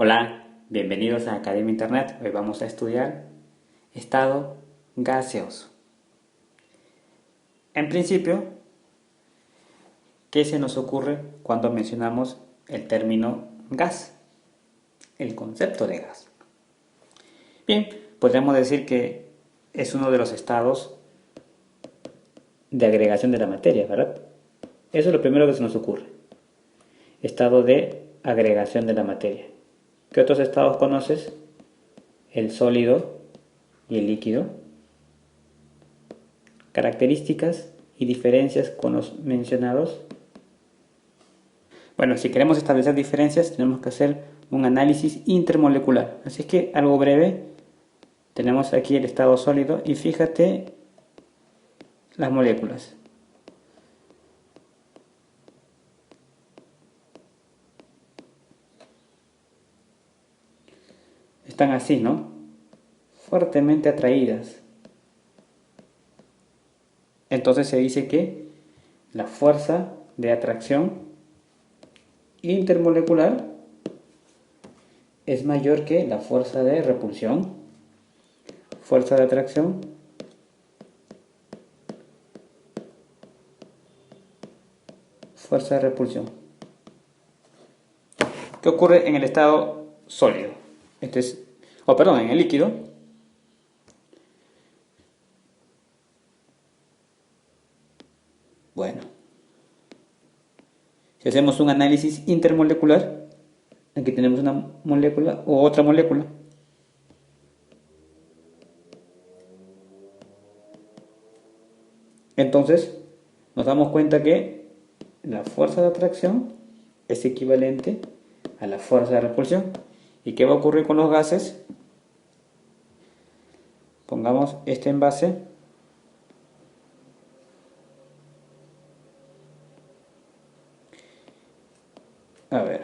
Hola, bienvenidos a Academia Internet. Hoy vamos a estudiar estado gaseoso. En principio, ¿qué se nos ocurre cuando mencionamos el término gas? El concepto de gas. Bien, podríamos decir que es uno de los estados de agregación de la materia, ¿verdad? Eso es lo primero que se nos ocurre. Estado de agregación de la materia. ¿Qué otros estados conoces? El sólido y el líquido. Características y diferencias con los mencionados. Bueno, si queremos establecer diferencias tenemos que hacer un análisis intermolecular. Así que algo breve, tenemos aquí el estado sólido y fíjate las moléculas. Están así, ¿no? Fuertemente atraídas. Entonces se dice que la fuerza de atracción intermolecular es mayor que la fuerza de repulsión. Fuerza de atracción fuerza de repulsión. ¿Qué ocurre en el estado sólido? En el líquido. Bueno, si hacemos un análisis intermolecular, aquí tenemos una molécula o otra molécula. Entonces, nos damos cuenta que la fuerza de atracción es equivalente a la fuerza de repulsión. ¿Y qué va a ocurrir con los gases? Pongamos este envase. A ver.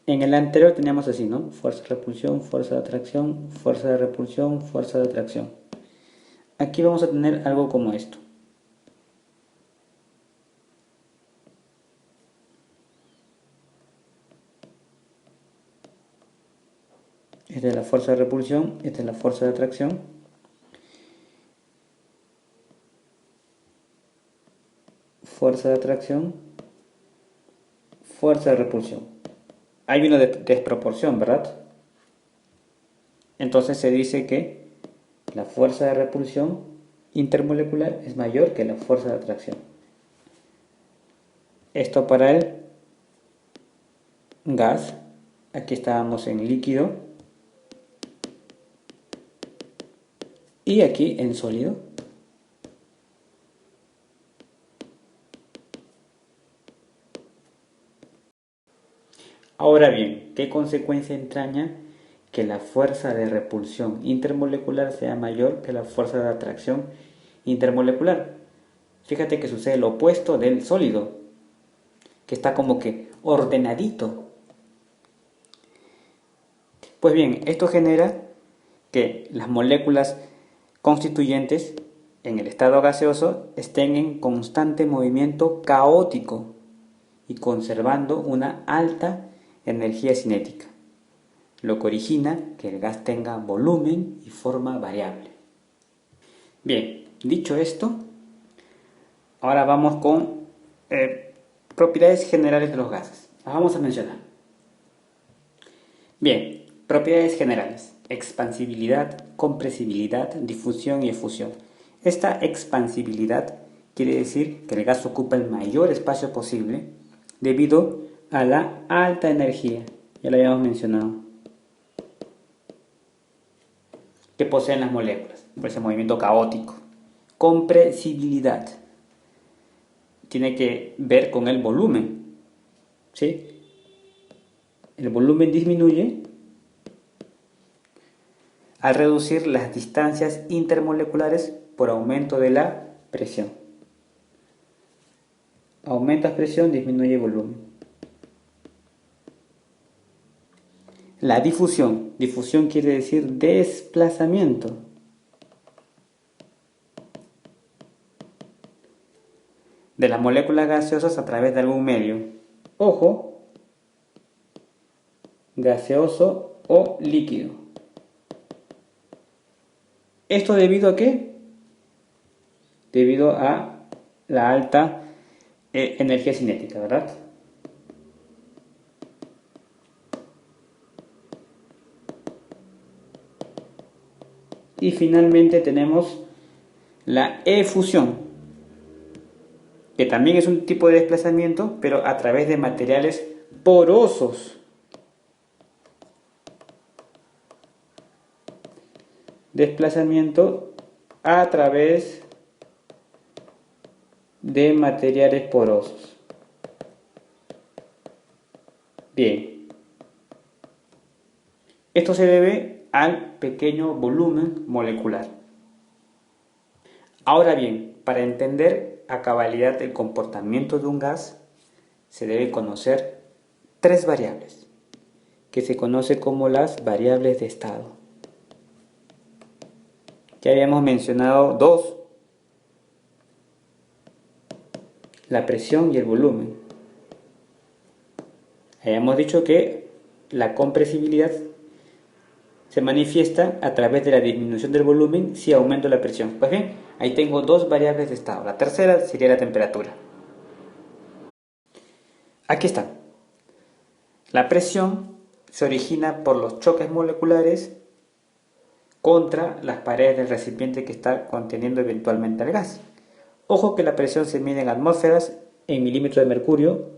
En el anterior teníamos así, ¿no? Fuerza de repulsión, fuerza de atracción, fuerza de repulsión, fuerza de atracción. Aquí vamos a tener algo como esto. Esta es la fuerza de repulsión, esta es la fuerza de atracción. Fuerza de atracción, fuerza de repulsión. Hay una desproporción, ¿verdad? Entonces se dice que la fuerza de repulsión intermolecular es mayor que la fuerza de atracción. Esto para el gas. Aquí estábamos en líquido. Y aquí en sólido. Ahora bien, ¿qué consecuencia entraña que la fuerza de repulsión intermolecular sea mayor que la fuerza de atracción intermolecular? Fíjate que sucede lo opuesto del sólido, que está como que ordenadito. Pues bien, esto genera que las moléculas constituyentes en el estado gaseoso estén en constante movimiento caótico y conservando una alta energía cinética, lo que origina que el gas tenga volumen y forma variable. Bien, dicho esto, ahora vamos con propiedades generales de los gases. Las vamos a mencionar. Bien, propiedades generales: expansibilidad, compresibilidad, difusión y efusión. Esta expansibilidad quiere decir que el gas ocupa el mayor espacio posible debido a la alta energía, ya lo habíamos mencionado, que poseen las moléculas, por ese movimiento caótico. Compresibilidad tiene que ver con el volumen, ¿sí? El volumen disminuye al reducir las distancias intermoleculares por aumento de la presión. Aumentas presión, disminuye volumen. La difusión. Difusión quiere decir desplazamiento. de las moléculas gaseosas a través de algún medio. Ojo, gaseoso o líquido. ¿Esto debido a qué? Debido a la alta energía cinética, ¿verdad? Y finalmente tenemos la efusión, que también es un tipo de desplazamiento, pero a través de materiales porosos. Desplazamiento a través de materiales porosos. Bien, esto se debe al pequeño volumen molecular. Ahora bien, para entender a cabalidad el comportamiento de un gas, se debe conocer tres variables, que se conoce como las variables de estado. Ya habíamos mencionado dos, la presión y el volumen. Habíamos dicho que la compresibilidad se manifiesta a través de la disminución del volumen si aumento la presión. Pues bien, ahí tengo dos variables de estado. La tercera sería la temperatura. Aquí está. La presión se origina por los choques moleculares contra las paredes del recipiente que está conteniendo eventualmente el gas. Ojo que la presión se mide en atmósferas, en milímetros de mercurio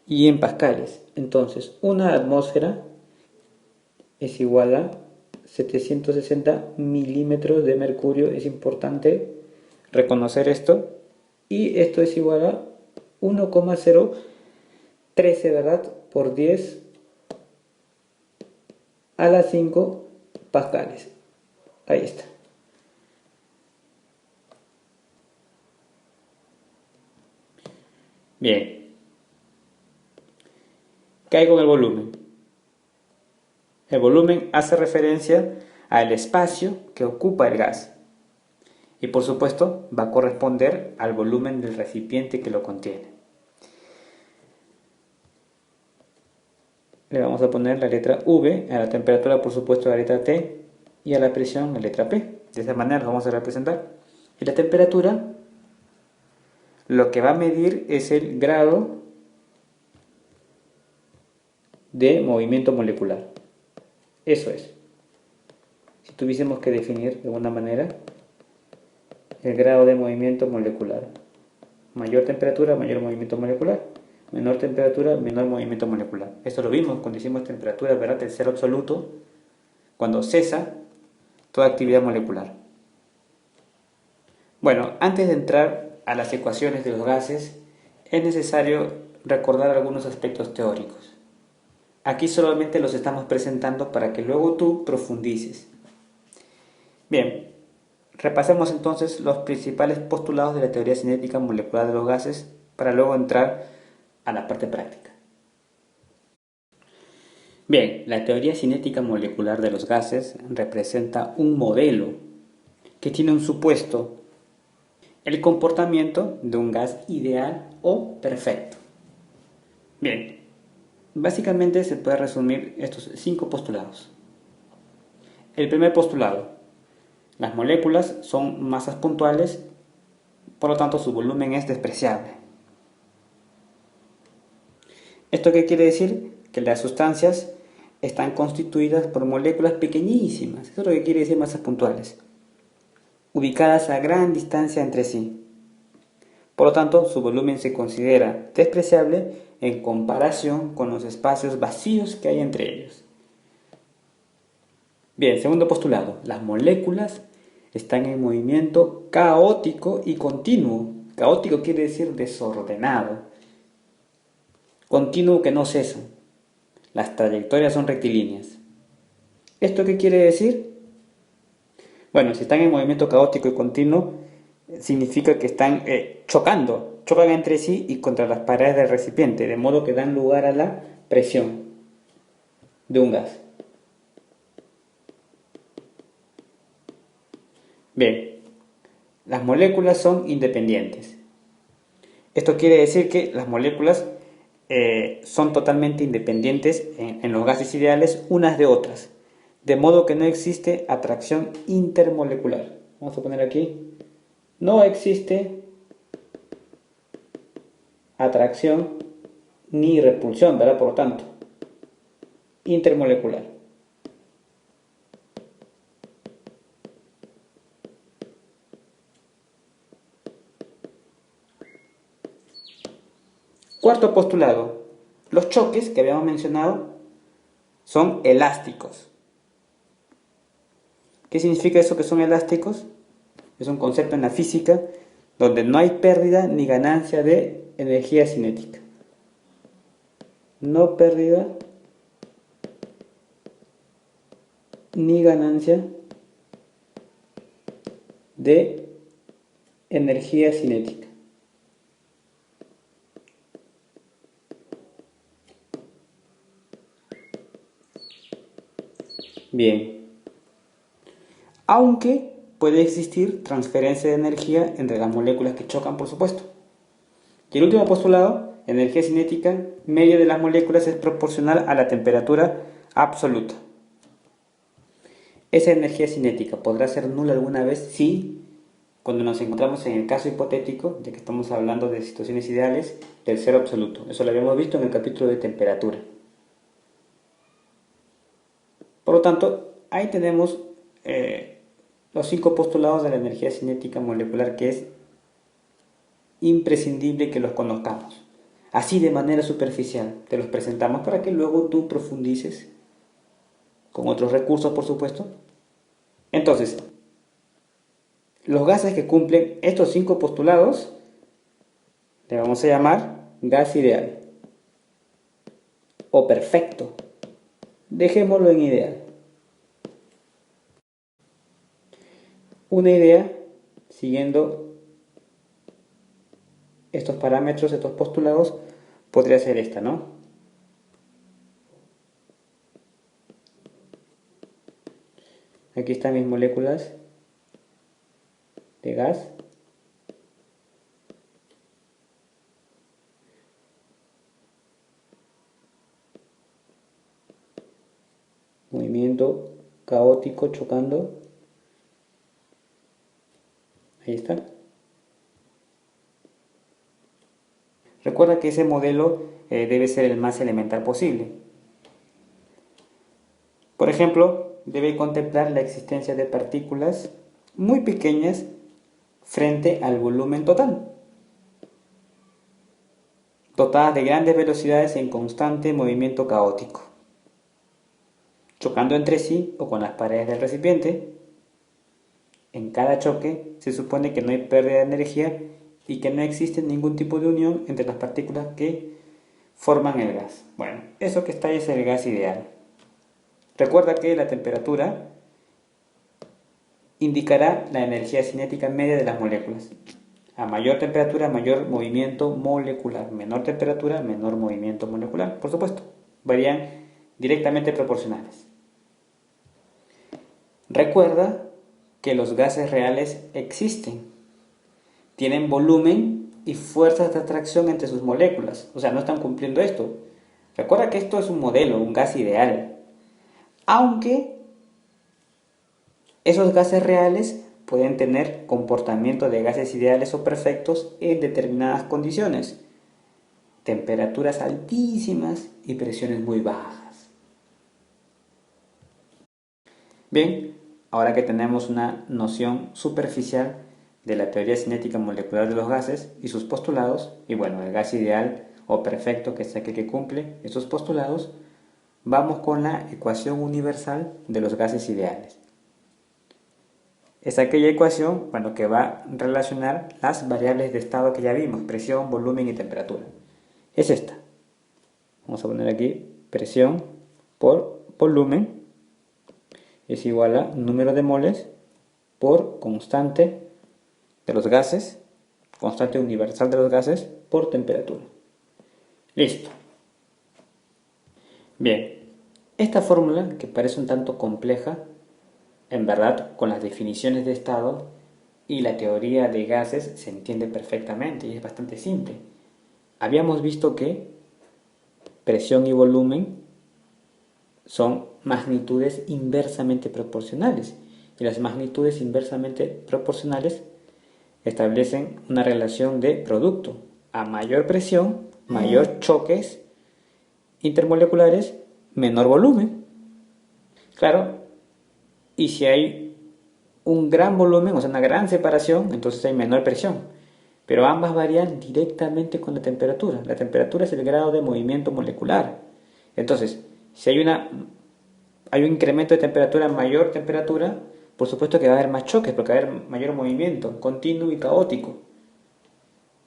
y en pascales. Entonces, una atmósfera es igual a 760 milímetros de mercurio. Es importante reconocer esto. Y esto es igual a 1,013, ¿verdad? Por 10 a la 5 pascales. Ahí está. Bien. ¿Qué hay con el volumen? El volumen hace referencia al espacio que ocupa el gas. Y por supuesto va a corresponder al volumen del recipiente que lo contiene. Le vamos a poner la letra V, a la temperatura por supuesto la letra T y a la presión la letra P. De esa manera lo vamos a representar. Y la temperatura lo que va a medir es el grado de movimiento molecular. Eso es. Si tuviésemos que definir de alguna manera el grado de movimiento molecular. Mayor temperatura, mayor movimiento molecular. Menor temperatura, menor movimiento molecular. Esto lo vimos cuando hicimos temperatura, ¿verdad? El cero absoluto, cuando cesa toda actividad molecular. Bueno, antes de entrar a las ecuaciones de los gases, es necesario recordar algunos aspectos teóricos. Aquí solamente los estamos presentando para que luego tú profundices. Bien, repasemos entonces los principales postulados de la teoría cinética molecular de los gases para luego entrar a la parte práctica. Bien, la teoría cinética molecular de los gases representa un modelo que tiene un supuesto, el comportamiento de un gas ideal o perfecto. Bien, básicamente se puede resumir estos 5 postulados. El primer postulado: las moléculas son masas puntuales, por lo tanto su volumen es despreciable. ¿Esto qué quiere decir? Que las sustancias están constituidas por moléculas pequeñísimas. Eso es lo que quiere decir masas puntuales, ubicadas a gran distancia entre sí. Por lo tanto, su volumen se considera despreciable en comparación con los espacios vacíos que hay entre ellos. Bien, segundo postulado: las moléculas están en movimiento caótico y continuo. Caótico quiere decir desordenado. Continuo que no cesa. Las trayectorias son rectilíneas. ¿Esto qué quiere decir? Bueno, si están en movimiento caótico y continuo, significa que están chocan entre sí y contra las paredes del recipiente, de modo que dan lugar a la presión de un gas. Bien, las moléculas son independientes. Esto quiere decir que las moléculas son totalmente independientes en los gases ideales unas de otras, de modo que no existe atracción intermolecular. Vamos a poner aquí, no existe atracción ni repulsión, ¿verdad? Por lo tanto, intermolecular. Cuarto postulado. Los choques que habíamos mencionado son elásticos. ¿Qué significa eso que son elásticos? Es un concepto en la física donde no hay pérdida ni ganancia de energía cinética. No pérdida ni ganancia de energía cinética. Bien. Aunque puede existir transferencia de energía entre las moléculas que chocan, por supuesto. Y el último postulado, energía cinética media de las moléculas es proporcional a la temperatura absoluta. Esa energía cinética podrá ser nula alguna vez si, cuando nos encontramos en el caso hipotético, de que estamos hablando de situaciones ideales, del cero absoluto. Eso lo habíamos visto en el capítulo de temperatura. Por lo tanto, ahí tenemos los 5 postulados de la energía cinética molecular que es imprescindible que los conozcamos. Así de manera superficial te los presentamos para que luego tú profundices con otros recursos, por supuesto. Entonces, los gases que cumplen estos 5 postulados le vamos a llamar gas ideal o perfecto. Dejémoslo en ideal. Una idea, siguiendo estos parámetros, estos postulados, podría ser esta, ¿no? Aquí están mis moléculas de gas. Movimiento caótico chocando. Ahí está. Recuerda que ese modelo debe ser el más elemental posible. Por ejemplo, debe contemplar la existencia de partículas muy pequeñas frente al volumen total, dotadas de grandes velocidades en constante movimiento caótico, chocando entre sí o con las paredes del recipiente. En cada choque se supone que no hay pérdida de energía y que no existe ningún tipo de unión entre las partículas que forman el gas. Bueno, eso que está ahí es el gas ideal. Recuerda que la temperatura indicará la energía cinética media de las moléculas. A mayor temperatura, mayor movimiento molecular. Menor temperatura, menor movimiento molecular. Por supuesto, varían directamente proporcionales. Recuerda que los gases reales existen. Tienen volumen y fuerzas de atracción entre sus moléculas. O sea, no están cumpliendo esto. Recuerda que esto es un modelo, un gas ideal. Aunque esos gases reales pueden tener comportamiento de gases ideales o perfectos en determinadas condiciones. Temperaturas altísimas y presiones muy bajas. Bien, ahora que tenemos una noción superficial de la teoría cinética molecular de los gases y sus postulados, y bueno, el gas ideal o perfecto, que es aquel que cumple esos postulados, vamos con la ecuación universal de los gases ideales. Es aquella ecuación, bueno, que va a relacionar las variables de estado que ya vimos, presión, volumen y temperatura. Es esta. Vamos a poner aquí presión por volumen es igual a número de moles por constante de los gases, constante universal de los gases por temperatura. Listo. Bien, esta fórmula, que parece un tanto compleja, en verdad, con las definiciones de estado, y la teoría de gases se entiende perfectamente y es bastante simple. Habíamos visto que presión y volumen son magnitudes inversamente proporcionales y las magnitudes inversamente proporcionales establecen una relación de producto. A mayor presión, mayor choques intermoleculares, menor volumen. Claro, y si hay un gran volumen, o sea, una gran separación, entonces hay menor presión. Pero ambas varían directamente con la temperatura. La temperatura es el grado de movimiento molecular. Entonces, si hay un incremento de temperatura, mayor temperatura, por supuesto que va a haber más choques, porque va a haber mayor movimiento continuo y caótico.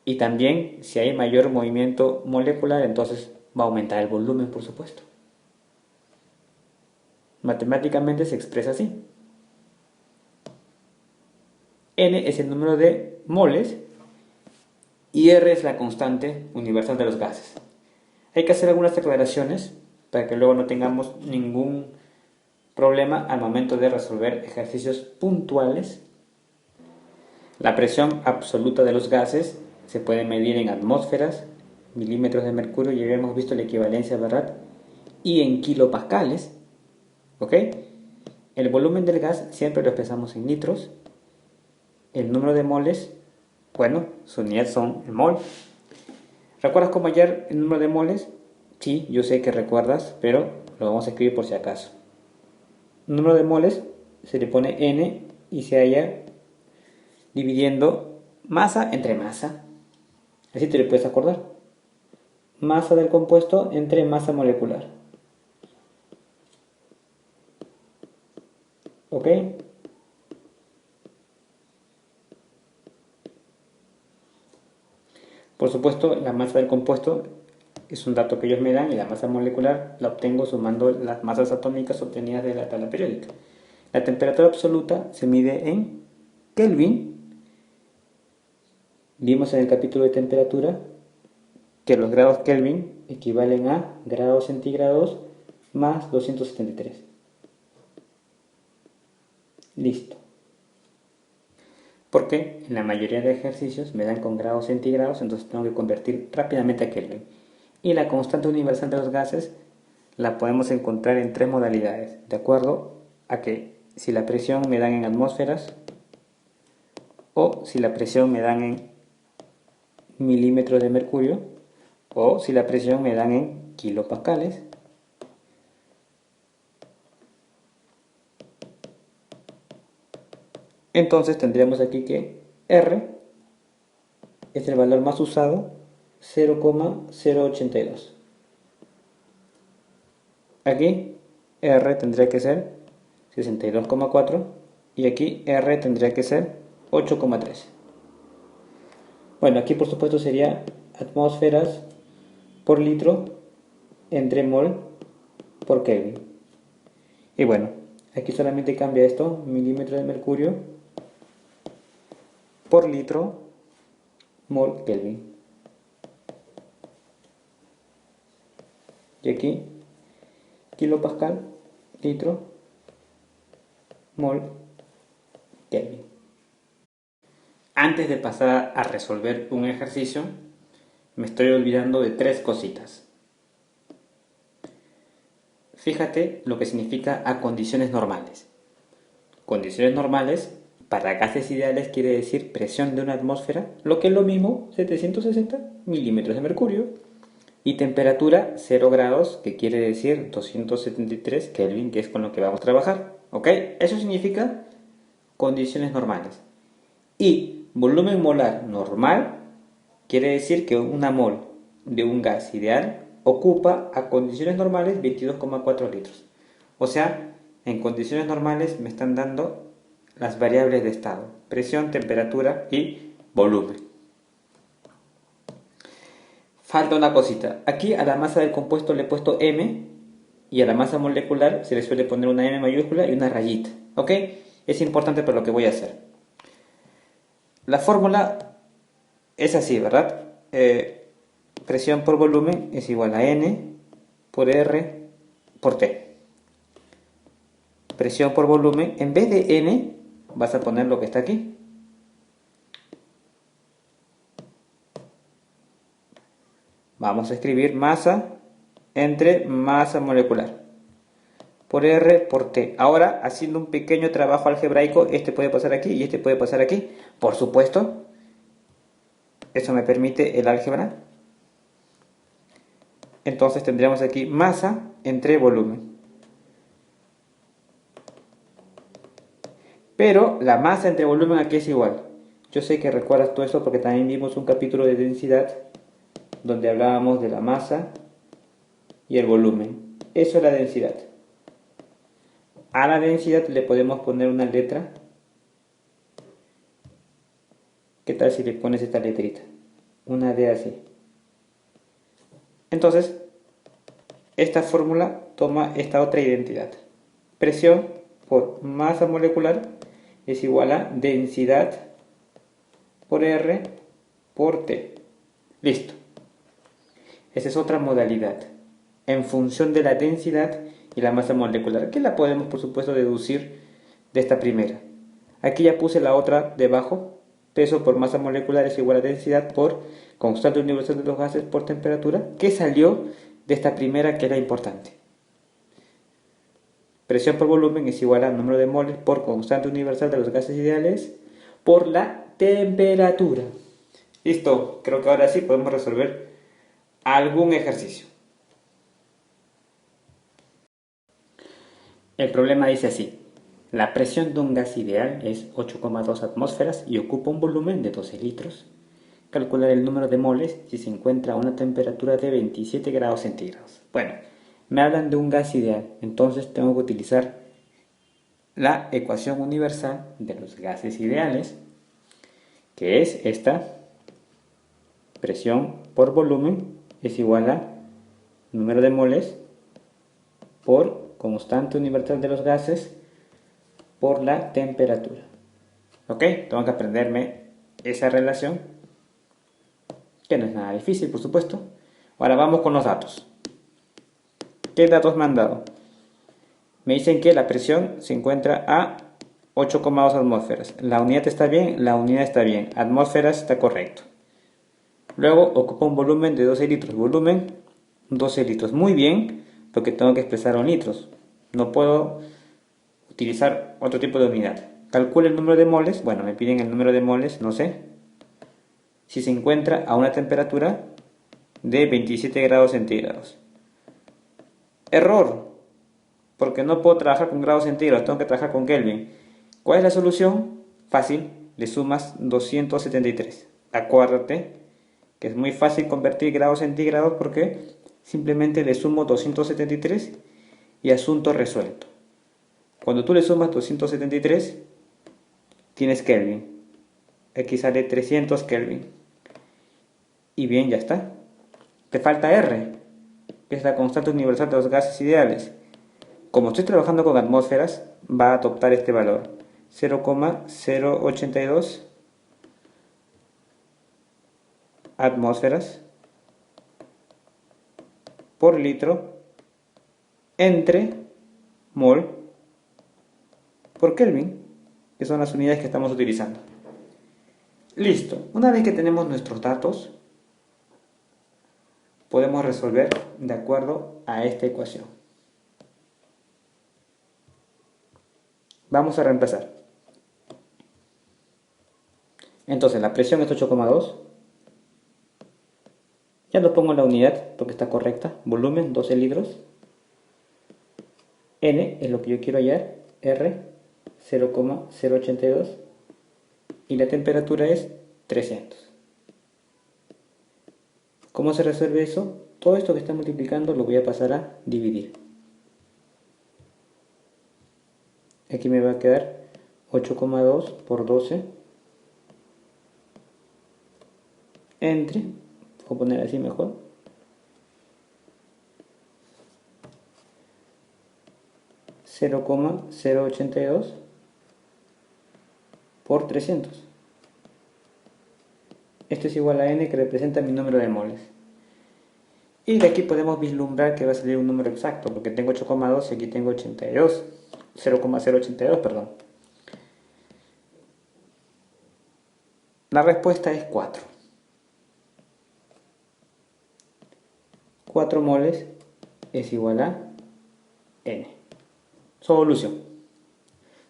Y también, si hay mayor movimiento molecular, entonces va a aumentar el volumen, por supuesto. Matemáticamente se expresa así. N es el número de moles y R es la constante universal de los gases. Hay que hacer algunas aclaraciones para que luego no tengamos ningún problema al momento de resolver ejercicios puntuales. La presión absoluta de los gases se puede medir en atmósferas, milímetros de mercurio, ya habíamos visto la equivalencia, ¿verdad? Y en kilopascales, ¿ok? El volumen del gas siempre lo expresamos en litros. El número de moles, bueno, su unidad son el mol. ¿Recuerdas cómo hallar el número de moles? Sí, yo sé que recuerdas, pero lo vamos a escribir por si acaso. El número de moles se le pone N y se halla dividiendo masa entre masa. Así te lo puedes acordar. Masa del compuesto entre masa molecular. ¿Ok? Por supuesto, la masa del compuesto es un dato que ellos me dan y la masa molecular la obtengo sumando las masas atómicas obtenidas de la tabla periódica. La temperatura absoluta se mide en Kelvin. Vimos en el capítulo de temperatura que los grados Kelvin equivalen a grados centígrados más 273. Listo. Porque en la mayoría de ejercicios me dan con grados centígrados, entonces tengo que convertir rápidamente a Kelvin. Y la constante universal de los gases la podemos encontrar en tres modalidades, de acuerdo a que si la presión me dan en atmósferas o si la presión me dan en milímetros de mercurio o si la presión me dan en kilopascales. Entonces tendríamos aquí que R es el valor más usado, 0,082. Aquí R tendría que ser 62,4 y aquí R tendría que ser 8,3. Bueno, aquí por supuesto sería atmósferas por litro entre mol por Kelvin. Y bueno, aquí solamente cambia esto, milímetros de mercurio por litro mol Kelvin. Y aquí kilopascal, litro, mol, Kelvin. Antes de pasar a resolver un ejercicio, me estoy olvidando de tres cositas. Fíjate lo que significa a condiciones normales. Condiciones normales, para gases ideales quiere decir presión de una atmósfera, lo que es lo mismo, 760 milímetros de mercurio. Y temperatura 0 grados, que quiere decir 273 Kelvin, que es con lo que vamos a trabajar. ¿Ok? Eso significa condiciones normales. Y volumen molar normal quiere decir que una mol de un gas ideal ocupa a condiciones normales 22,4 litros. O sea, en condiciones normales me están dando las variables de estado: presión, temperatura y volumen. Falta una cosita. Aquí a la masa del compuesto le he puesto M y a la masa molecular se le suele poner una M mayúscula y una rayita. ¿Ok? Es importante para lo que voy a hacer. La fórmula es así, ¿verdad? Presión por volumen es igual a N por R por T. Presión por volumen, en vez de N vas a poner lo que está aquí. Vamos a escribir masa entre masa molecular por R por T. Ahora, haciendo un pequeño trabajo algebraico, este puede pasar aquí y este puede pasar aquí. Por supuesto, eso me permite el álgebra. Entonces tendríamos aquí masa entre volumen. Pero la masa entre volumen aquí es igual. Yo sé que recuerdas todo esto porque también vimos un capítulo de densidad donde hablábamos de la masa y el volumen. Eso es la densidad. A la densidad le podemos poner una letra. ¿Qué tal si le pones esta letrita? Una D así. Entonces, esta fórmula toma esta otra identidad. Presión por masa molecular es igual a densidad por R por T. Listo. Esa es otra modalidad. En función de la densidad y la masa molecular, que la podemos por supuesto deducir de esta primera. Aquí ya puse la otra debajo. Peso por masa molecular es igual a densidad por constante universal de los gases por temperatura, que salió de esta primera, que era importante. Presión por volumen es igual al número de moles por constante universal de los gases ideales por la temperatura. Listo, creo que ahora sí podemos resolver algún ejercicio. El problema dice así: la presión de un gas ideal es 8,2 atmósferas y ocupa un volumen de 12 litros. Calcular el número de moles si se encuentra a una temperatura de 27 grados centígrados. Bueno, me hablan de un gas ideal, entonces tengo que utilizar la ecuación universal de los gases ideales, que es esta: presión por volumen es igual a número de moles por constante universal de los gases por la temperatura. ¿Ok? Tengo que aprenderme esa relación, que no es nada difícil, por supuesto. Ahora vamos con los datos. ¿Qué datos me han dado? Me dicen que la presión se encuentra a 8,2 atmósferas. La unidad está bien, la unidad está bien. Atmósferas está correcto. Luego ocupa un volumen de 12 litros. Volumen 12 litros. Muy bien, porque tengo que expresar en litros. No puedo utilizar otro tipo de unidad. Calcule el número de moles. Bueno, me piden el número de moles, no sé. Si se encuentra a una temperatura de 27 grados centígrados. Error, porque no puedo trabajar con grados centígrados, tengo que trabajar con Kelvin. ¿Cuál es la solución? Fácil, le sumas 273. Acuérdate que es muy fácil convertir grados centígrados porque simplemente le sumo 273 y asunto resuelto. Cuando tú le sumas 273, tienes Kelvin. Aquí sale 300 Kelvin. Y bien, ya está. Te falta R, que es la constante universal de los gases ideales. Como estoy trabajando con atmósferas, va a adoptar este valor: 0,082 atmósferas por litro entre mol por Kelvin, que son las unidades que estamos utilizando. Listo. Una vez que tenemos nuestros datos, podemos resolver de acuerdo a esta ecuación. Vamos a reemplazar. Entonces la presión es 8,2. Ya lo pongo en la unidad porque está correcta. Volumen 12 litros. N es lo que yo quiero hallar. R 0,082. Y la temperatura es 300. ¿Cómo se resuelve eso? Todo esto que está multiplicando lo voy a pasar a dividir. Aquí me va a quedar 8,2 por 12 entre, voy a poner así mejor, 0,082 por 300. Esto es igual a n, que representa mi número de moles. Y de aquí podemos vislumbrar que va a salir un número exacto, porque tengo 8,2 y aquí tengo 82. 0,082, perdón. La respuesta es 4. 4 moles es igual a N. Solución.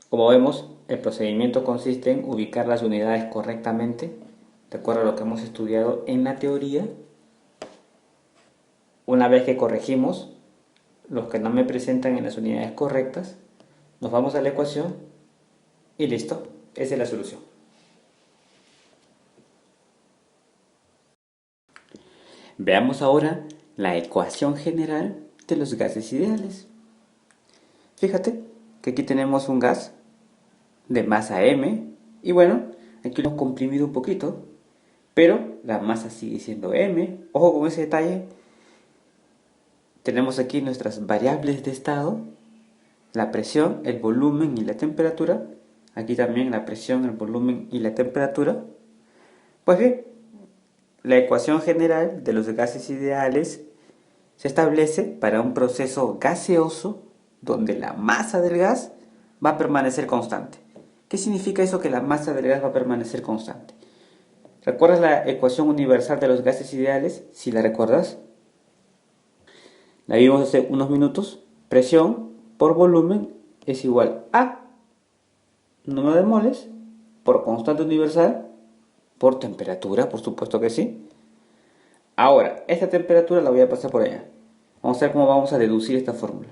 Como vemos, el procedimiento consiste en ubicar las unidades correctamente, de acuerdo a lo que hemos estudiado en la teoría. Una vez que corregimos los que no me presentan en las unidades correctas, nos vamos a la ecuación y listo, esa es la solución. Veamos ahora la ecuación general de los gases ideales. Fíjate que aquí tenemos un gas de masa M y bueno, aquí lo hemos comprimido un poquito, pero la masa sigue siendo M. Ojo con ese detalle. Tenemos aquí nuestras variables de estado, la presión, el volumen y la temperatura. Aquí también la presión, el volumen y la temperatura. Pues bien, la ecuación general de los gases ideales se establece para un proceso gaseoso donde la masa del gas va a permanecer constante. ¿Qué significa eso que la masa del gas va a permanecer constante? ¿Recuerdas la ecuación universal de los gases ideales? Si la recuerdas, la vimos hace unos minutos. Presión por volumen es igual a número de moles por constante universal por temperatura, por supuesto que sí. Ahora, esta temperatura la voy a pasar por allá. Vamos a ver cómo vamos a deducir esta fórmula.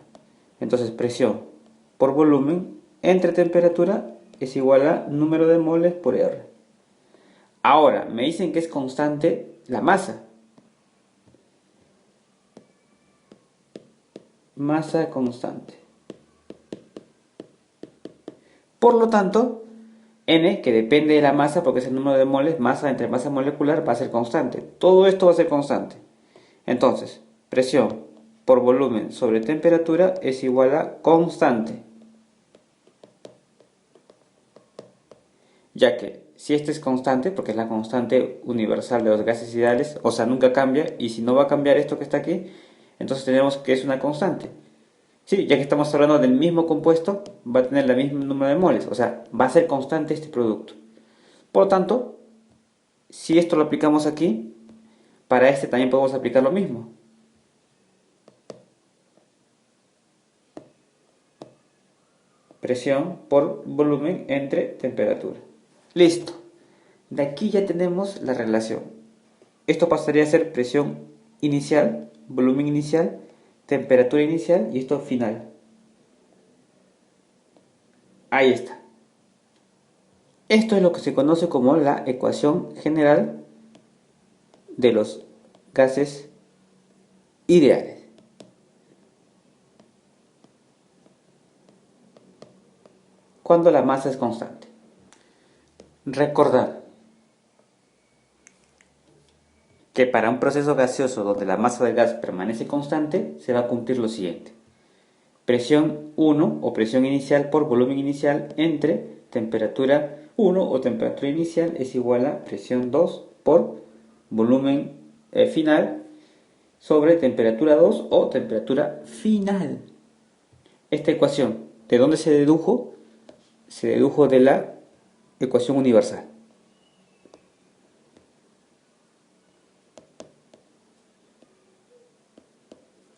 Entonces, presión por volumen entre temperatura es igual a número de moles por R. Ahora, me dicen que es constante la masa. Masa constante. Por lo tanto, N, que depende de la masa porque es el número de moles, masa entre masa molecular, va a ser constante. Todo esto va a ser constante. Entonces, presión por volumen sobre temperatura es igual a constante. Ya que si este es constante, porque es la constante universal de los gases ideales, o sea, nunca cambia, y si no va a cambiar esto que está aquí, entonces tenemos que es una constante. Sí, ya que estamos hablando del mismo compuesto, va a tener el mismo número de moles, o sea, va a ser constante este producto. Por lo tanto, si esto lo aplicamos aquí, para este también podemos aplicar lo mismo. Presión por volumen entre temperatura. Listo. De aquí ya tenemos la relación. Esto pasaría a ser presión inicial, volumen inicial, temperatura inicial y esto final. Ahí está. Esto es lo que se conoce como la ecuación general de los gases ideales. Cuando la masa es constante. Recordar que para un proceso gaseoso donde la masa del gas permanece constante, se va a cumplir lo siguiente. Presión 1 o presión inicial por volumen inicial entre temperatura 1 o temperatura inicial es igual a presión 2 por volumen final sobre temperatura 2 o temperatura final. Esta ecuación, ¿de dónde se dedujo? Se dedujo de la ecuación universal.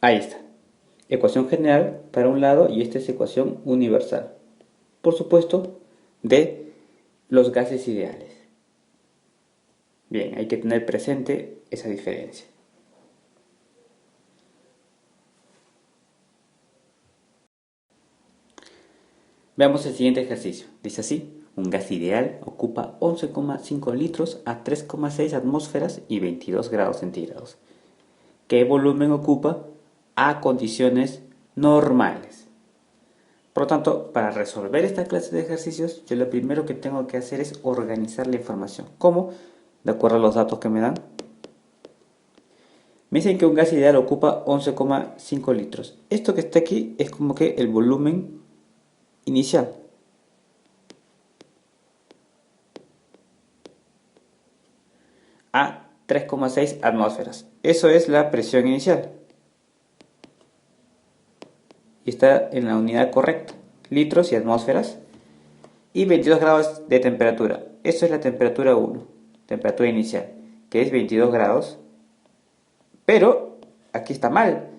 Ahí está. Ecuación general para un lado y esta es ecuación universal. Por supuesto, de los gases ideales. Bien, hay que tener presente esa diferencia. Veamos el siguiente ejercicio. Dice así. Un gas ideal ocupa 11,5 litros a 3,6 atmósferas y 22 grados centígrados. ¿Qué volumen ocupa a condiciones normales? Por lo tanto, para resolver esta clase de ejercicios, yo lo primero que tengo que hacer es organizar la información. ¿Cómo? De acuerdo a los datos que me dan. Me dicen que un gas ideal ocupa 11,5 litros. Esto que está aquí es como que el volumen inicial. A 3,6 atmósferas. Eso es la presión inicial. Y está en la unidad correcta. Litros y atmósferas. Y 22 grados de temperatura. Eso es la temperatura 1. Temperatura inicial. Que es 22 grados. Pero aquí está mal,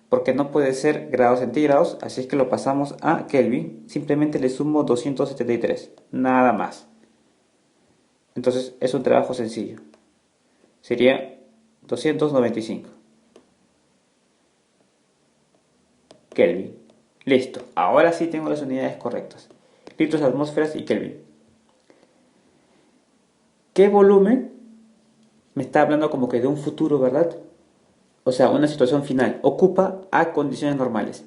porque no puede ser grados centígrados, así es que lo pasamos a Kelvin. Simplemente le sumo 273, nada más. Entonces es un trabajo sencillo. Sería 295 Kelvin. Listo, ahora sí tengo las unidades correctas. Litros, atmósferas y Kelvin. ¿Qué volumen? Me está hablando como que de un futuro, ¿verdad? O sea, una situación final. Ocupa a condiciones normales.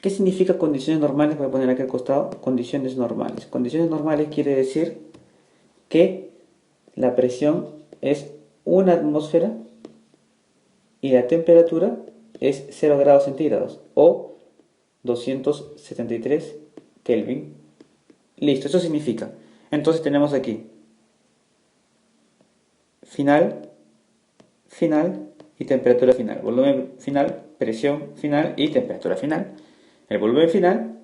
¿Qué significa condiciones normales? Voy a poner aquí al costado. Condiciones normales. Condiciones normales quiere decir que la presión es una atmósfera y la temperatura es 0 grados centígrados o 273 Kelvin. Listo, eso significa. Entonces tenemos aquí final, final y temperatura final. Volumen final, presión final y temperatura final. El volumen final,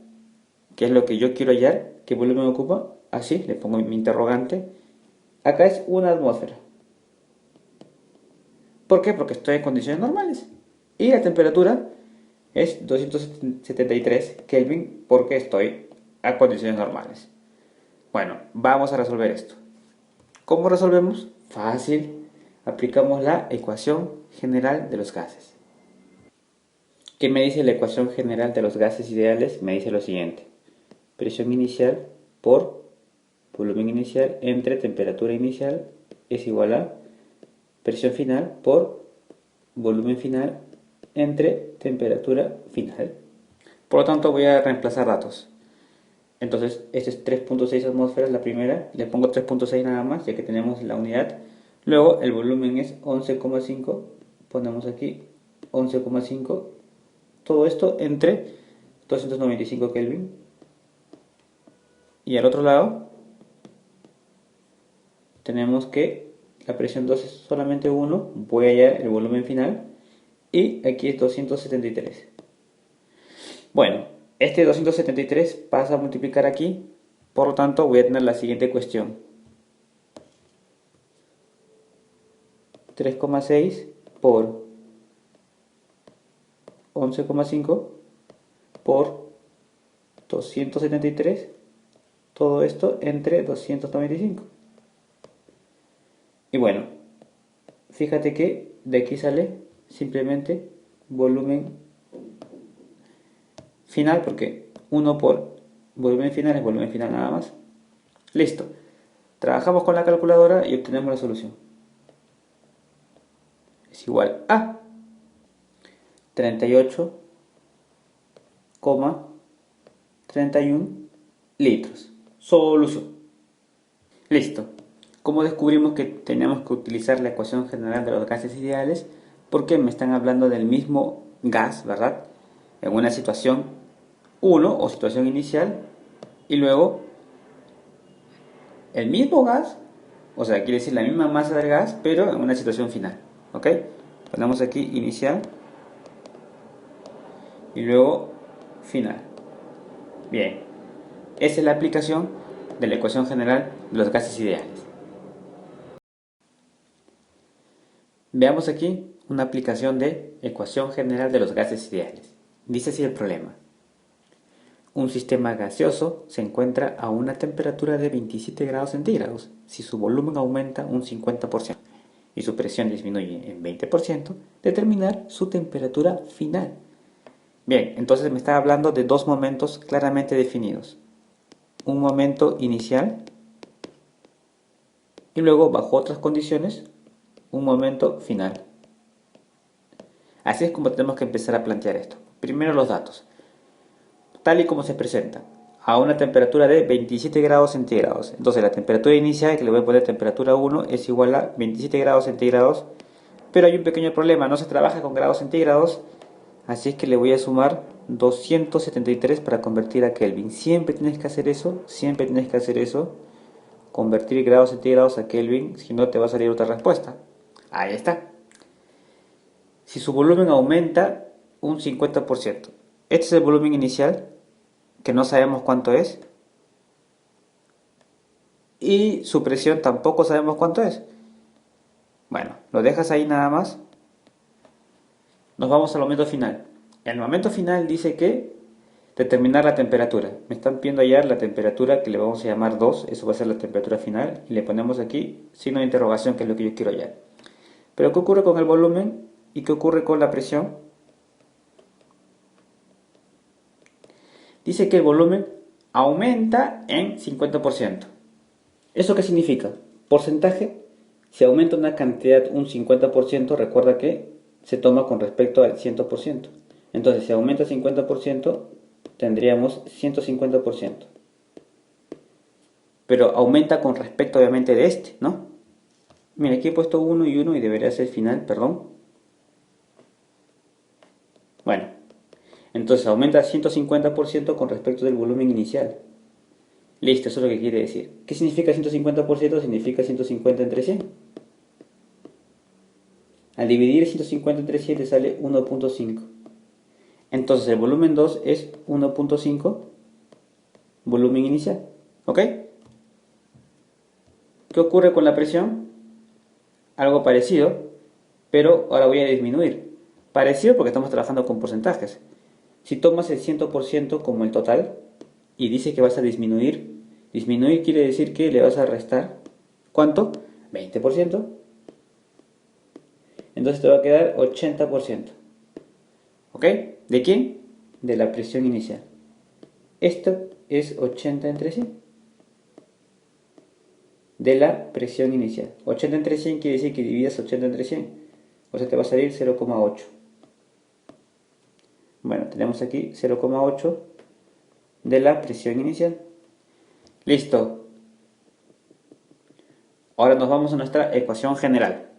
que es lo que yo quiero hallar, ¿qué volumen ocupa? Así, le pongo mi interrogante. Acá es una atmósfera. ¿Por qué? Porque estoy en condiciones normales. Y la temperatura es 273 Kelvin porque estoy a condiciones normales. Bueno, vamos a resolver esto. ¿Cómo resolvemos? Fácil. Aplicamos la ecuación general de los gases. ¿Qué me dice la ecuación general de los gases ideales? Me dice lo siguiente. Presión inicial por volumen inicial entre temperatura inicial es igual a presión final por volumen final entre temperatura final. Por lo tanto voy a reemplazar datos. Entonces, este es 3.6 atmósferas la primera, le pongo 3.6 nada más, ya que tenemos la unidad. Luego el volumen es 11,5, ponemos aquí 11,5, todo esto entre 295 Kelvin. Y al otro lado tenemos que la presión 2 es solamente 1, voy a hallar el volumen final y aquí es 273. Bueno, este 273 pasa a multiplicar aquí, por lo tanto voy a tener la siguiente cuestión. 3,6 por 11,5 por 273, todo esto entre 295. Y bueno, fíjate que de aquí sale simplemente volumen final, porque 1 por volumen final es volumen final nada más. Listo. Trabajamos con la calculadora y obtenemos la solución. Es igual a 38,31 litros. Solución. Listo. ¿Cómo descubrimos que tenemos que utilizar la ecuación general de los gases ideales? Porque me están hablando del mismo gas, ¿verdad? En una situación 1 o situación inicial y luego el mismo gas, o sea, quiere decir la misma masa del gas, pero en una situación final. ¿Ok? Ponemos aquí inicial y luego final. Bien, esa es la aplicación de la ecuación general de los gases ideales. Veamos aquí una aplicación de ecuación general de los gases ideales. Dice así el problema. Un sistema gaseoso se encuentra a una temperatura de 27 grados centígrados. Si su volumen aumenta un 50% y su presión disminuye en 20%, determinar su temperatura final. Bien, entonces me está hablando de dos momentos claramente definidos. Un momento inicial y luego, bajo otras condiciones, un momento final. Así es como tenemos que empezar a plantear esto. Primero los datos. Tal y como se presenta, a una temperatura de 27 grados centígrados. Entonces la temperatura inicial, que le voy a poner temperatura 1, es igual a 27 grados centígrados. Pero hay un pequeño problema, no se trabaja con grados centígrados, así es que le voy a sumar 273 para convertir a Kelvin. Siempre tienes que hacer eso, siempre tienes que hacer eso. Convertir grados centígrados a Kelvin, si no te va a salir otra respuesta. Ahí está. Si su volumen aumenta un 50%. Este es el volumen inicial, que no sabemos cuánto es, y su presión tampoco sabemos cuánto es. Bueno, lo dejas ahí nada más Nos vamos al momento final. El momento final dice que determinar la temperatura. Me están pidiendo hallar la temperatura que le vamos a llamar 2. Eso va a ser la temperatura final. Y le ponemos aquí signo de interrogación, que es lo que yo quiero hallar. Pero ¿qué ocurre con el volumen y qué ocurre con la presión? Dice que el volumen aumenta en 50%. ¿Eso qué significa? Porcentaje. Si aumenta una cantidad un 50%, recuerda que se toma con respecto al 100%. Entonces, si aumenta 50%, tendríamos 150%. Pero aumenta con respecto, obviamente, de este, ¿no? Mira, aquí he puesto 1 y 1 y debería ser final, perdón. Bueno, entonces aumenta 150% con respecto del volumen inicial. Listo, eso es lo que quiere decir. ¿Qué significa 150%? Significa 150 entre 100. Al dividir 150 entre 100 te sale 1.5. Entonces el volumen 2 es 1.5 volumen inicial. ¿Ok? ¿Qué ocurre con la presión? Algo parecido, pero ahora voy a disminuir. Parecido porque estamos trabajando con porcentajes. Si tomas el 100% como el total y dice que vas a disminuir, disminuir quiere decir que le vas a restar, ¿cuánto? 20%. Entonces te va a quedar 80%. ¿Ok? ¿De quién? De la presión inicial. Esto es 80 entre 100. De la presión inicial. 80 entre 100 quiere decir que dividas 80 entre 100. O sea, te va a salir 0,8. Bueno, tenemos aquí 0,8 de la presión inicial. Listo. Ahora nos vamos a nuestra ecuación general.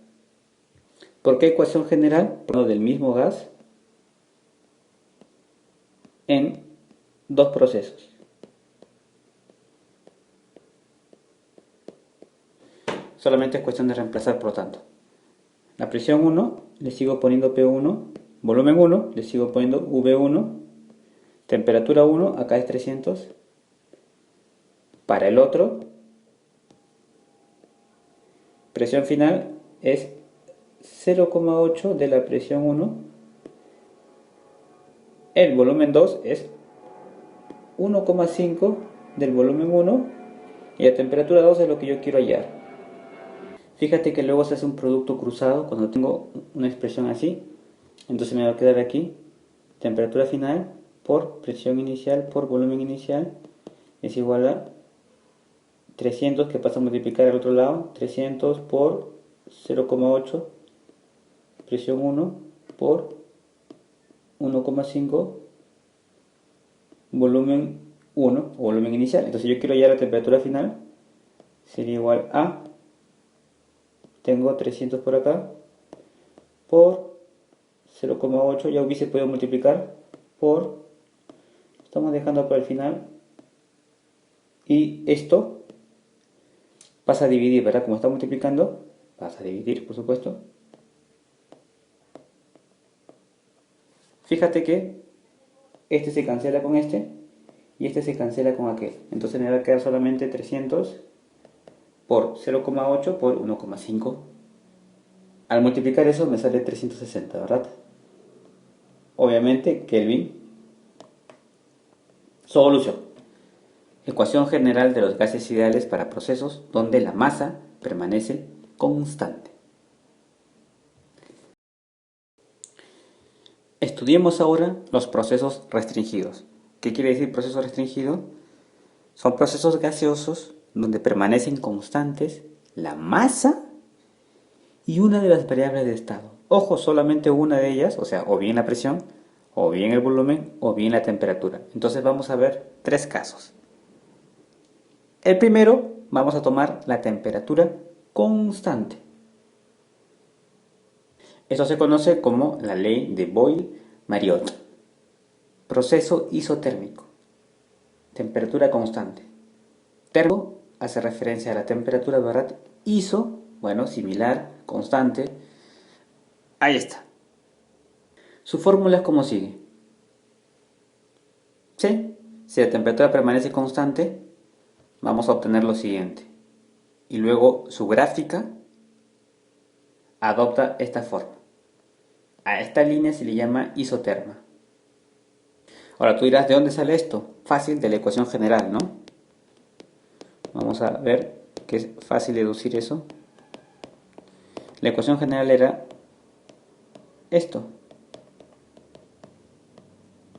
¿Por qué ecuación general? Del mismo gas en dos procesos. Solamente es cuestión de reemplazar, por lo tanto. La presión 1, le sigo poniendo P1. Volumen 1, le sigo poniendo V1. Temperatura 1, acá es 300. Para el otro, presión final es 0,8 de la presión 1. El volumen 2 es 1,5 del volumen 1. Y la temperatura 2 es lo que yo quiero hallar. Fíjate que luego se hace un producto cruzado cuando tengo una expresión así. Entonces me va a quedar aquí temperatura final por presión inicial por volumen inicial es igual a 300, que pasa a multiplicar al otro lado, 300 por 0,8 presión 1 por 1,5 volumen 1 o volumen inicial. Entonces yo quiero hallar la temperatura final, sería igual a, tengo 300 por acá, por 0,8, ya hubiese podido multiplicar por, estamos dejando para el final, y esto pasa a dividir, ¿verdad? Como está multiplicando, pasa a dividir, por supuesto. Fíjate que este se cancela con este y este se cancela con aquel. Entonces me va a quedar solamente 300 por 0,8 por 1,5. Al multiplicar eso me sale 360, ¿verdad? Obviamente, Kelvin. Solución. Ecuación general de los gases ideales para procesos donde la masa permanece constante. Estudiemos ahora los procesos restringidos. ¿Qué quiere decir proceso restringido? Son procesos gaseosos donde permanecen constantes la masa y una de las variables de estado. Ojo, solamente una de ellas, o sea, o bien la presión, o bien el volumen, o bien la temperatura. Entonces vamos a ver tres casos. El primero, vamos a tomar la temperatura constante. Esto se conoce como la ley de Boyle-Mariotte. Proceso isotérmico. Temperatura constante. Termo hace referencia a la temperatura, ¿verdad? Iso, bueno, similar, constante. Ahí está. Su fórmula es como sigue. ¿Sí? Si la temperatura permanece constante, vamos a obtener lo siguiente. Y luego su gráfica adopta esta forma. A esta línea se le llama isoterma. Ahora tú dirás, ¿de dónde sale esto? Fácil, de la ecuación general, ¿no? Vamos a ver que es fácil deducir eso. La ecuación general era esto,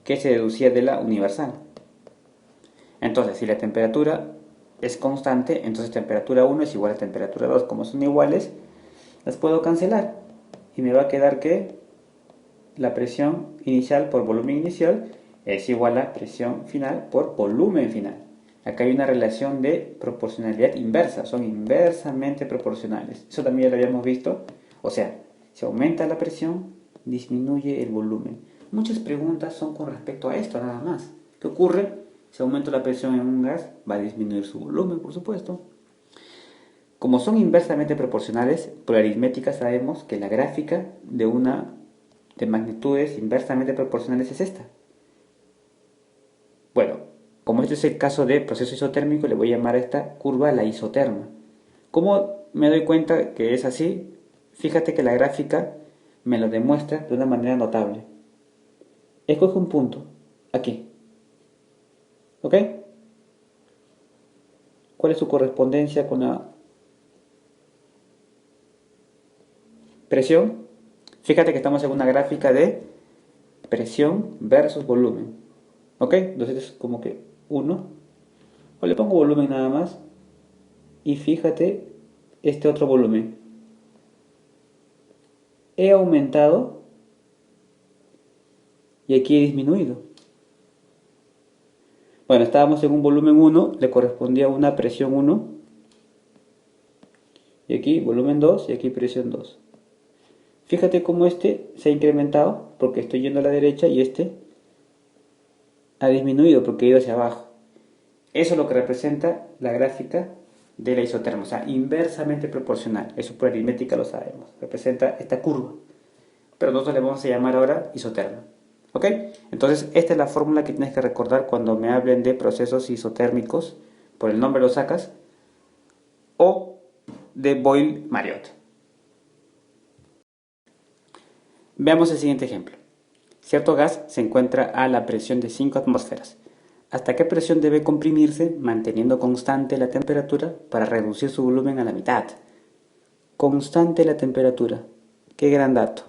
que se deducía de la universal. Entonces, si la temperatura es constante, entonces temperatura 1 es igual a temperatura 2. Como son iguales, las puedo cancelar. Y me va a quedar que la presión inicial por volumen inicial es igual a presión final por volumen final. Acá hay una relación de proporcionalidad inversa, son inversamente proporcionales. Eso también ya lo habíamos visto. O sea, si aumenta la presión, disminuye el volumen. Muchas preguntas son con respecto a esto nada más. ¿Qué ocurre? Si aumento la presión en un gas, va a disminuir su volumen, por supuesto. Como son inversamente proporcionales, por aritmética sabemos que la gráfica de magnitudes inversamente proporcionales es esta. Bueno, como este es el caso de proceso isotérmico, le voy a llamar a esta curva la isoterma. ¿Cómo me doy cuenta que es así? Fíjate que la gráfica me lo demuestra de una manera notable. Escoge un punto, aquí. ¿Ok? ¿Cuál es su correspondencia con la presión? Fíjate que estamos en una gráfica de presión versus volumen. ¿Ok? Entonces es como que 1. O le pongo volumen nada más. Y fíjate este otro volumen. He aumentado y aquí he disminuido. Bueno, estábamos en un volumen 1, le correspondía una presión 1. Y aquí volumen 2 y aquí presión 2. Fíjate cómo este se ha incrementado porque estoy yendo a la derecha y este ha disminuido porque he ido hacia abajo. Eso es lo que representa la gráfica de la isoterma, o sea, inversamente proporcional. Eso por aritmética lo sabemos. Representa esta curva. Pero nosotros le vamos a llamar ahora isoterma. ¿Ok? Entonces, esta es la fórmula que tienes que recordar cuando me hablen de procesos isotérmicos. Por el nombre lo sacas. O de Boyle-Mariotte. Veamos el siguiente ejemplo. Cierto gas se encuentra a la presión de 5 atmósferas. ¿Hasta qué presión debe comprimirse manteniendo constante la temperatura para reducir su volumen a la mitad? Constante la temperatura. Qué gran dato.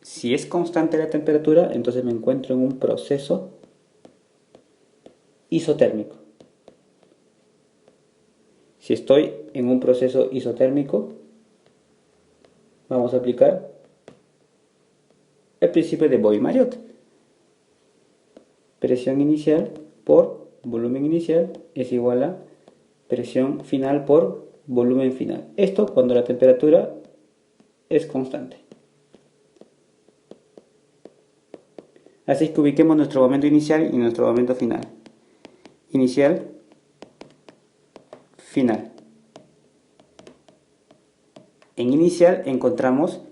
Si es constante la temperatura, entonces me encuentro en un proceso isotérmico. Si estoy en un proceso isotérmico, vamos a aplicar el principio de Boyle-Mariotte. Presión inicial por volumen inicial es igual a presión final por volumen final. Esto cuando la temperatura es constante. Así que ubiquemos nuestro momento inicial y nuestro momento final. Inicial, final. En inicial encontramos,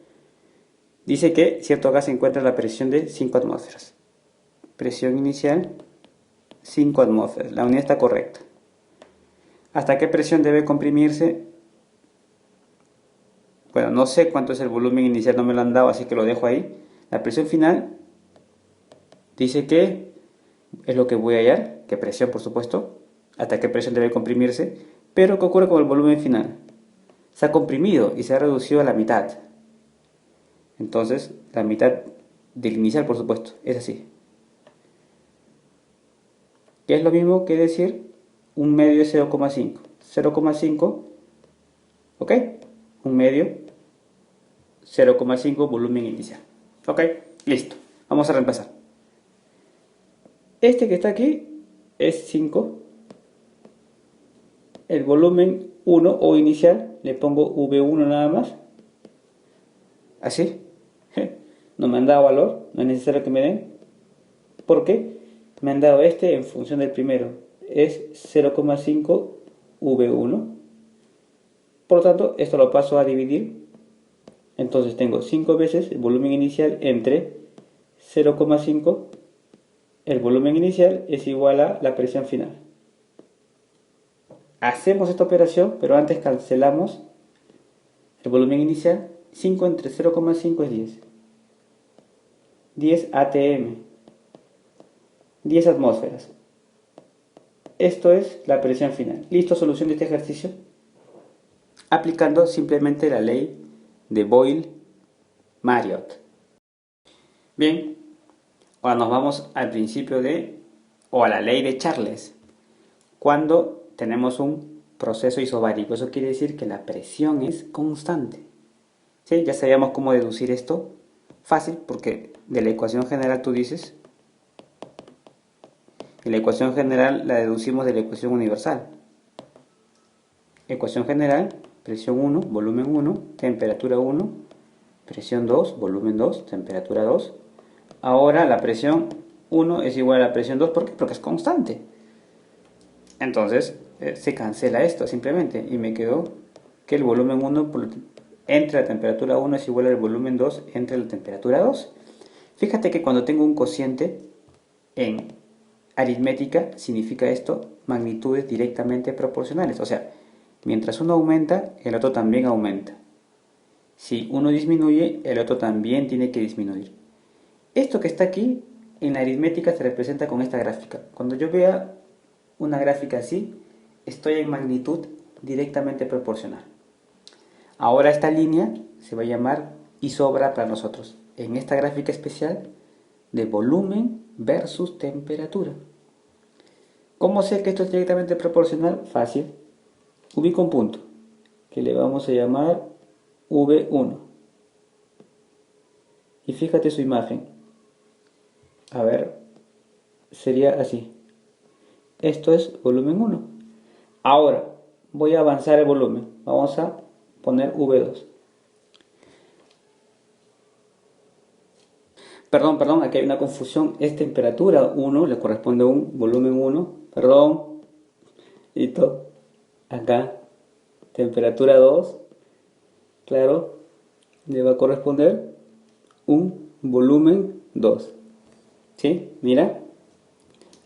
dice que cierto gas se encuentra a la presión de 5 atmósferas. Presión inicial, 5 atmósferas. La unidad está correcta. ¿Hasta qué presión debe comprimirse? Bueno, no sé cuánto es el volumen inicial, no me lo han dado, así que lo dejo ahí. La presión final dice que es lo que voy a hallar, que presión por supuesto, hasta qué presión debe comprimirse, pero ¿qué ocurre con el volumen final? Se ha comprimido y se ha reducido a la mitad. Entonces, la mitad del inicial por supuesto, es así. Que es lo mismo que decir un medio de 0,5. 0,5, ¿ok? Un medio, 0,5 volumen inicial. ¿Ok? Listo. Vamos a reemplazar. Este que está aquí es 5. El volumen 1 o inicial, le pongo V1 nada más. Así. No me han dado valor, no es necesario que me den. ¿Por qué? Me han dado este en función del primero. Es 0,5 V1. Por lo tanto, esto lo paso a dividir. Entonces tengo 5 veces el volumen inicial entre 0,5. El volumen inicial es igual a la presión final. Hacemos esta operación, pero antes cancelamos el volumen inicial. 5 entre 0,5 es 10. 10 atm, 10 atmósferas. Esto es la presión final. ¿Listo? Solución de este ejercicio. Aplicando simplemente la ley de Boyle-Marriott. Bien, ahora nos vamos al principio o a la ley de Charles. Cuando tenemos un proceso isobárico, eso quiere decir que la presión es constante. ¿Sí? Ya sabíamos cómo deducir esto. Fácil, porque de la ecuación general tú dices, y la ecuación general la deducimos de la ecuación universal. Ecuación general, presión 1, volumen 1, temperatura 1, presión 2, volumen 2, temperatura 2. Ahora la presión 1 es igual a la presión 2, ¿por qué? Porque es constante. Entonces se cancela esto simplemente y me quedó que el volumen 1 entre la temperatura 1 es igual al volumen 2 entre la temperatura 2. Fíjate que cuando tengo un cociente en aritmética significa esto magnitudes directamente proporcionales. O sea, mientras uno aumenta, el otro también aumenta. Si uno disminuye, el otro también tiene que disminuir. Esto que está aquí en la aritmética se representa con esta gráfica. Cuando yo vea una gráfica así, estoy en magnitud directamente proporcional. Ahora esta línea se va a llamar isobra para nosotros. En esta gráfica especial de volumen versus temperatura. ¿Cómo sé que esto es directamente proporcional? Fácil. Ubico un punto que le vamos a llamar V1. Y fíjate su imagen. A ver, sería así. Esto es volumen 1. Ahora voy a avanzar el volumen. Vamos a poner V2. Perdón, aquí hay una confusión. Es temperatura 1, le corresponde a un volumen 1. Perdón. Listo. Acá, temperatura 2. Claro, le va a corresponder un volumen 2. ¿Sí? Mira.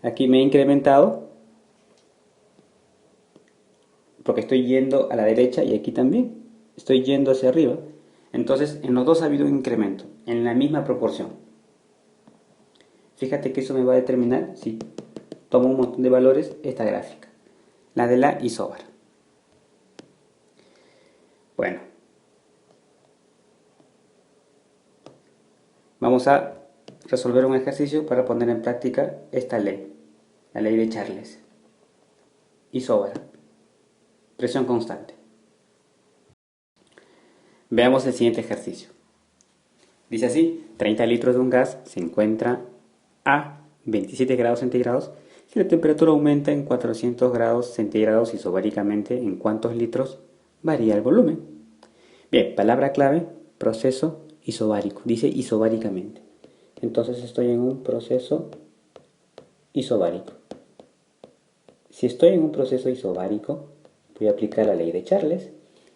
Aquí me he incrementado. Porque estoy yendo a la derecha y aquí también. Estoy yendo hacia arriba. Entonces, en los dos ha habido un incremento. En la misma proporción. Fíjate que eso me va a determinar, si tomo un montón de valores, esta gráfica. La de la isóbara. Bueno. Vamos a resolver un ejercicio para poner en práctica esta ley. La ley de Charles. Isóbara. Presión constante. Veamos el siguiente ejercicio. Dice así, 30 litros de un gas se encuentra a 27 grados centígrados. Si la temperatura aumenta en 400 grados centígrados isobáricamente, ¿en cuántos litros varía el volumen? Bien, palabra clave, proceso isobárico. Dice isobáricamente. Entonces estoy en un proceso isobárico. Si estoy en un proceso isobárico, voy a aplicar la ley de Charles.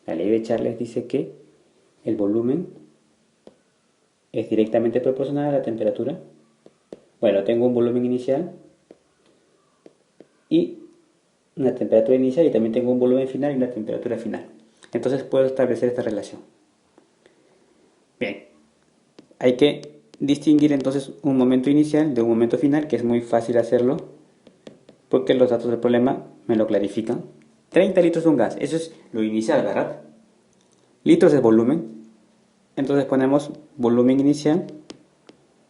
La ley de Charles dice que el volumen es directamente proporcional a la temperatura. Bueno, tengo un volumen inicial y una temperatura inicial y también tengo un volumen final y una temperatura final. Entonces puedo establecer esta relación. Bien, hay que distinguir entonces un momento inicial de un momento final, que es muy fácil hacerlo porque los datos del problema me lo clarifican. 30 litros de un gas, eso es lo inicial, ¿verdad? Litros de volumen. Entonces ponemos volumen inicial,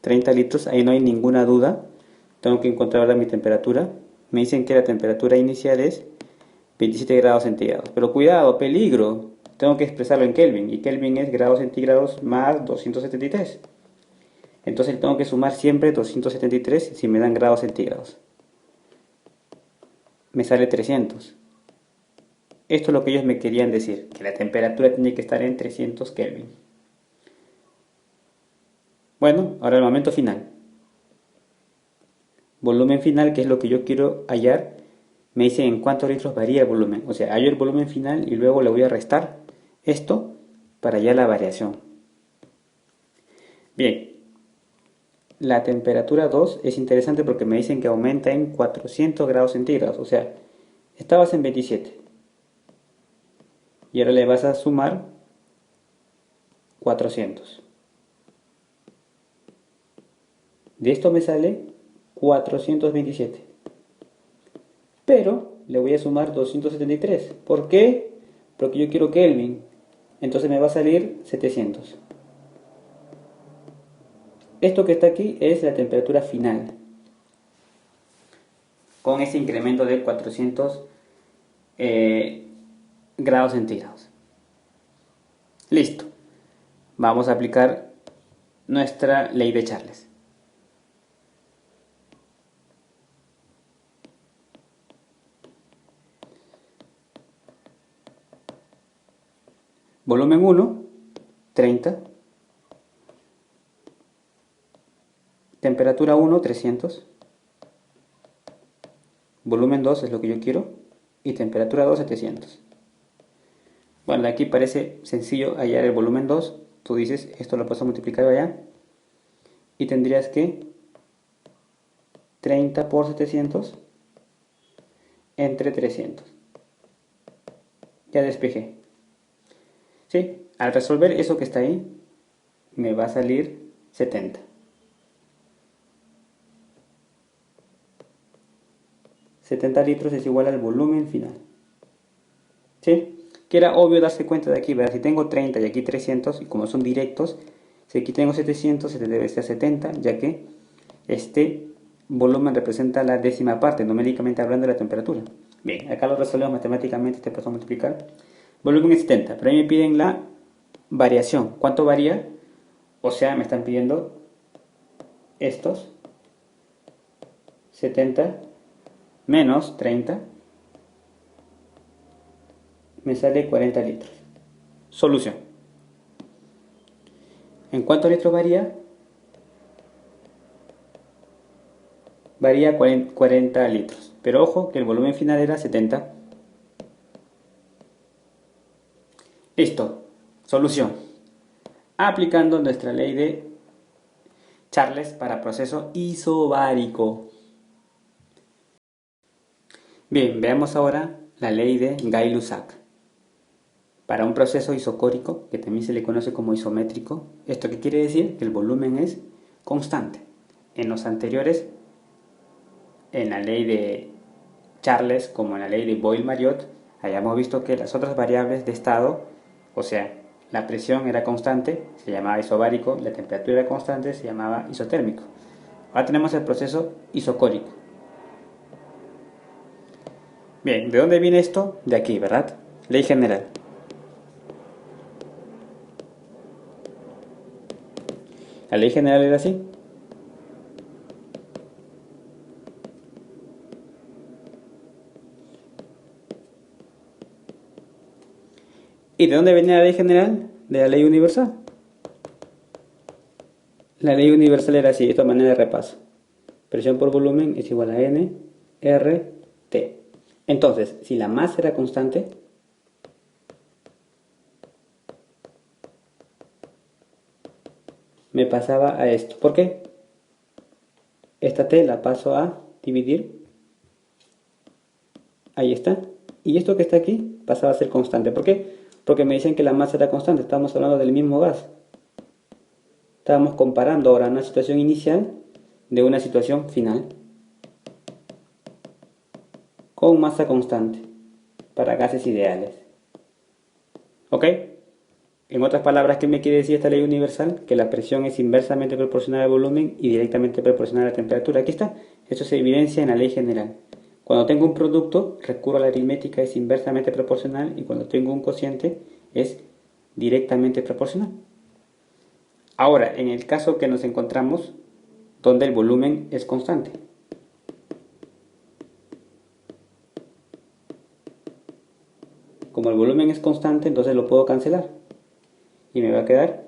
30 litros, ahí no hay ninguna duda. Tengo que encontrar ahora mi temperatura. Me dicen que la temperatura inicial es 27 grados centígrados. Pero cuidado, peligro. Tengo que expresarlo en Kelvin. Y Kelvin es grados centígrados más 273. Entonces tengo que sumar siempre 273 si me dan grados centígrados. Me sale 300. Esto es lo que ellos me querían decir, que la temperatura tiene que estar en 300 Kelvin. Bueno, ahora el momento final. Volumen final, que es lo que yo quiero hallar, me dice en cuántos litros varía el volumen. O sea, hallo el volumen final y luego le voy a restar esto para hallar la variación. Bien, la temperatura 2 es interesante porque me dicen que aumenta en 400 grados centígrados. O sea, estabas en 27. Y ahora le vas a sumar 400. De esto me sale 427. Pero le voy a sumar 273. ¿Por qué? Porque yo quiero Kelvin. Entonces me va a salir 700. Esto que está aquí es la temperatura final, con ese incremento de 400 grados centígrados. Listo. Vamos a aplicar nuestra ley de Charles. Volumen 1, 30. Temperatura 1, 300. Volumen 2 es lo que yo quiero. Y temperatura 2, 700. Bueno, de aquí parece sencillo hallar el volumen 2. Tú dices, esto lo puedo multiplicar allá. Y tendrías que 30 por 700 entre 300. Ya despejé. ¿Sí? Al resolver eso que está ahí, me va a salir 70. 70 litros es igual al volumen final. ¿Sí? Que era obvio darse cuenta de aquí, ¿verdad? Si tengo 30 y aquí 300, y como son directos, si aquí tengo 700, se debe ser 70, ya que este volumen representa la décima parte, numéricamente hablando de la temperatura. Bien, acá lo resolvemos matemáticamente, te paso a multiplicar. Volumen es 70, pero ahí me piden la variación. ¿Cuánto varía? O sea, me están pidiendo estos 70 menos 30, me sale 40 litros. Solución. ¿En cuántos litros varía? Varía 40 litros. Pero ojo que el volumen final era 70. Listo. Solución. Aplicando nuestra ley de Charles para proceso isobárico. Bien, veamos ahora la ley de Gay-Lussac. Para un proceso isocórico, que también se le conoce como isométrico, ¿esto qué quiere decir? Que el volumen es constante. En los anteriores, en la ley de Charles como en la ley de Boyle-Mariotte, hayamos visto que las otras variables de estado, o sea, la presión era constante, se llamaba isobárico, la temperatura era constante, se llamaba isotérmico. Ahora tenemos el proceso isocórico. Bien, ¿de dónde viene esto? De aquí, ¿verdad? Ley general. La ley general era así. ¿Y de dónde venía la ley general? De la ley universal. La ley universal era así, de esta manera de repaso. Presión por volumen es igual a N, R, T. Entonces, si la masa era constante, me pasaba a esto. ¿Por qué? Esta T la paso a dividir. Ahí está. Y esto que está aquí pasaba a ser constante. ¿Por qué? Porque me dicen que la masa era constante. Estamos hablando del mismo gas. Estábamos comparando ahora una situación inicial de una situación final con masa constante para gases ideales. ¿Ok? En otras palabras, ¿qué me quiere decir esta ley universal? Que la presión es inversamente proporcional al volumen y directamente proporcional a la temperatura. Aquí está. Esto se evidencia en la ley general. Cuando tengo un producto, recurro a la aritmética, es inversamente proporcional, y cuando tengo un cociente, es directamente proporcional. Ahora, en el caso que nos encontramos, donde el volumen es constante. Como el volumen es constante, entonces lo puedo cancelar. Y me va a quedar